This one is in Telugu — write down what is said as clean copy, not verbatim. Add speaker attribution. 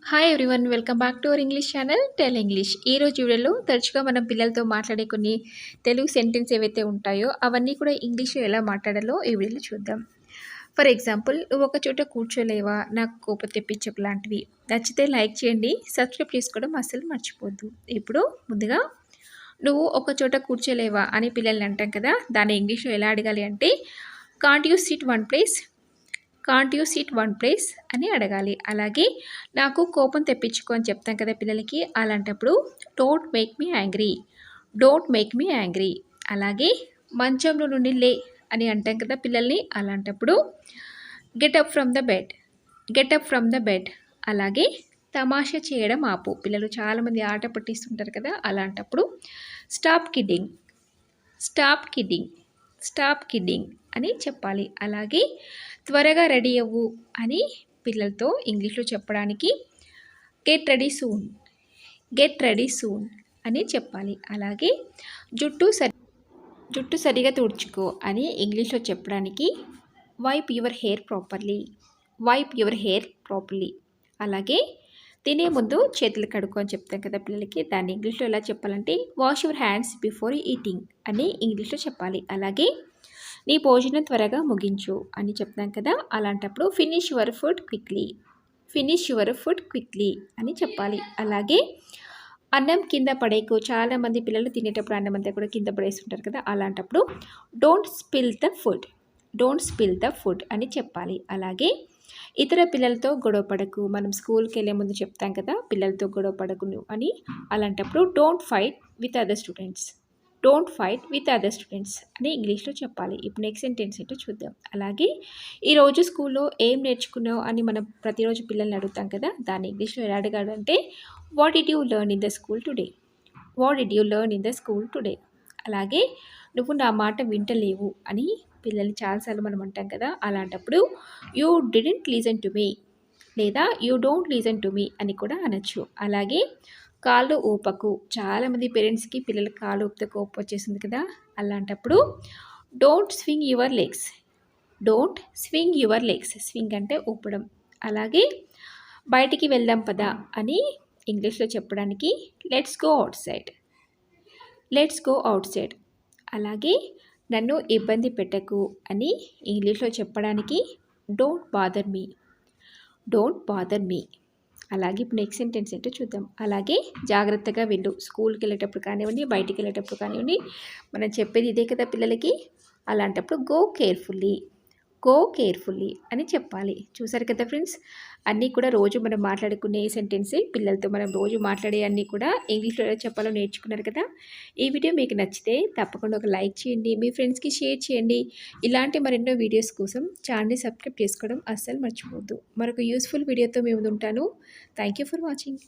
Speaker 1: Hi everyone, welcome back to our English channel tell English. ఈరోజు వీడియోలో తరచుగా మనం పిల్లలతో మాట్లాడే కొన్ని తెలుగు సెంటెన్స్ ఏవైతే ఉంటాయో అవన్నీ కూడా ఇంగ్లీష్లో ఎలా మాట్లాడాలో ఈ వీడియోలో చూద్దాం. ఫర్ ఎగ్జాంపుల్, నువ్వు ఒక చోట కూర్చోలేవా, నాకు కోపం తెప్పించకు లాంటివి. నచ్చితే లైక్ చేయండి, సబ్స్క్రైబ్ చేసుకోవడం అస్సలు మర్చిపోద్దు. ఇప్పుడు ముందుగా నువ్వు ఒక చోట కూర్చోలేవా అని పిల్లల్ని అంటాం కదా, దాన్ని ఇంగ్లీష్లో ఎలా అడగాలి అంటే can't you SIT one place, can't you SIT one place అని అడగాలి. అలాగే నాకు కోపం తెప్పించుకో అని చెప్తాం కదా పిల్లలకి, అలాంటప్పుడు don't make me angry, don't make me angry. అలాగే మంచంలో నుండి లే అని అంటాం కదా పిల్లల్ని, అలాంటప్పుడు get up from the bed, get up from the bed. అలాగే తమాషా చేయడం ఆపు, పిల్లలు చాలామంది ఆట పట్టిస్తుంటారు కదా, అలాంటప్పుడు stop kidding, stop kidding, stop kidding అని చెప్పాలి. అలాగే త్వరగా రెడీ అవ్వు అని పిల్లలతో ఇంగ్లీష్లో చెప్పడానికి get ready soon, get ready soon అని చెప్పాలి. అలాగే జుట్టు సరిగా తుడుచుకో అని ఇంగ్లీష్లో చెప్పడానికి wipe your hair properly, wipe your hair properly. అలాగే తినే ముందు చేతులు కడుక్కో అని చెప్తాం కదా పిల్లలకి, దాన్ని ఇంగ్లీష్లో ఎలా చెప్పాలంటే wash your hands before eating అని ఇంగ్లీష్లో చెప్పాలి. అలాగే నీ భోజనం త్వరగా ముగించు అని చెప్తాం కదా, అలాంటప్పుడు finish your food quickly, finish your food quickly అని చెప్పాలి. అలాగే అన్నం కింద పడేకు, చాలామంది పిల్లలు తినేటప్పుడు అన్నం అంతా కూడా కింద పడేస్తుంటారు కదా, అలాంటప్పుడు don't spill the food, don't spill the food అని చెప్పాలి. అలాగే ఇతర పిల్లలతో గొడవ పడకు, మనం స్కూల్కి వెళ్ళే ముందు చెప్తాం కదా పిల్లలతో గొడవ పడకు అని, అలాంటప్పుడు don't fight with other students, don't fight with other students అని ఇంగ్లీష్లో చెప్పాలి. ఇప్పుడు నెక్స్ట్ సెంటెన్స్ ఏంటో చూద్దాం. అలాగే ఈరోజు స్కూల్లో ఏం నేర్చుకున్నావు అని మనం ప్రతిరోజు పిల్లల్ని అడుగుతాం కదా, దాన్ని ఇంగ్లీష్లో ఎలా అడగాలంటే what did you learn in the school today, what did you learn in the school today. అలాగే నువ్వు నా మాట వింటలేవు అని పిల్లల్ని చాలాసార్లు మనం అంటాం కదా, అలాంటప్పుడు you didn't legion to me లేదా you don't legion to me అని కూడా అనొచ్చు. అలాగే కాళ్ళు ఊపకు, చాలామంది పేరెంట్స్కి పిల్లల కాళ్ళు ఊపితే కోపం వచ్చేసింది కదా, అలాంటప్పుడు don't swing your legs, don't swing your legs, swing అంటే ఊపడం. అలాగే బయటికి వెళ్దాం పదా అని ఇంగ్లీష్లో చెప్పడానికి let's go out side, let's go out side. అలాగే నన్ను ఇబ్బంది పెట్టకు అని ఇంగ్లీష్లో చెప్పడానికి don't bother me, don't bother me. అలాగే ఇప్పుడు నెక్స్ట్ సెంటెన్స్ ఏంటో చూద్దాం. అలాగే జాగ్రత్తగా వెళ్ళు, స్కూల్కి వెళ్ళేటప్పుడు కానివ్వండి, బయటికి వెళ్ళేటప్పుడు కానివ్వండి, మనం చెప్పేది ఇదే కదా పిల్లలకి, అలాంటప్పుడు గో కేర్ఫుల్లీ, గో కేర్ఫుల్లీ అని చెప్పాలి. చూసారు కదా ఫ్రెండ్స్, అన్నీ కూడా రోజు మనం మాట్లాడుకునే సెంటెన్సే, పిల్లలతో మనం రోజు మాట్లాడే అన్నీ కూడా ఇంగ్లీష్లో ఎలా చెప్పాలో నేర్చుకున్నారు కదా. ఈ వీడియో మీకు నచ్చితే తప్పకుండా ఒక లైక్ చేయండి, మీ ఫ్రెండ్స్కి షేర్ చేయండి. ఇలాంటి మరెన్నో వీడియోస్ కోసం ఛానల్ని సబ్స్క్రైబ్ చేసుకోవడం అస్సలు మర్చిపోవద్దు. మరొక యూస్ఫుల్ వీడియోతో మేము ఉంటాను. Thank you for watching.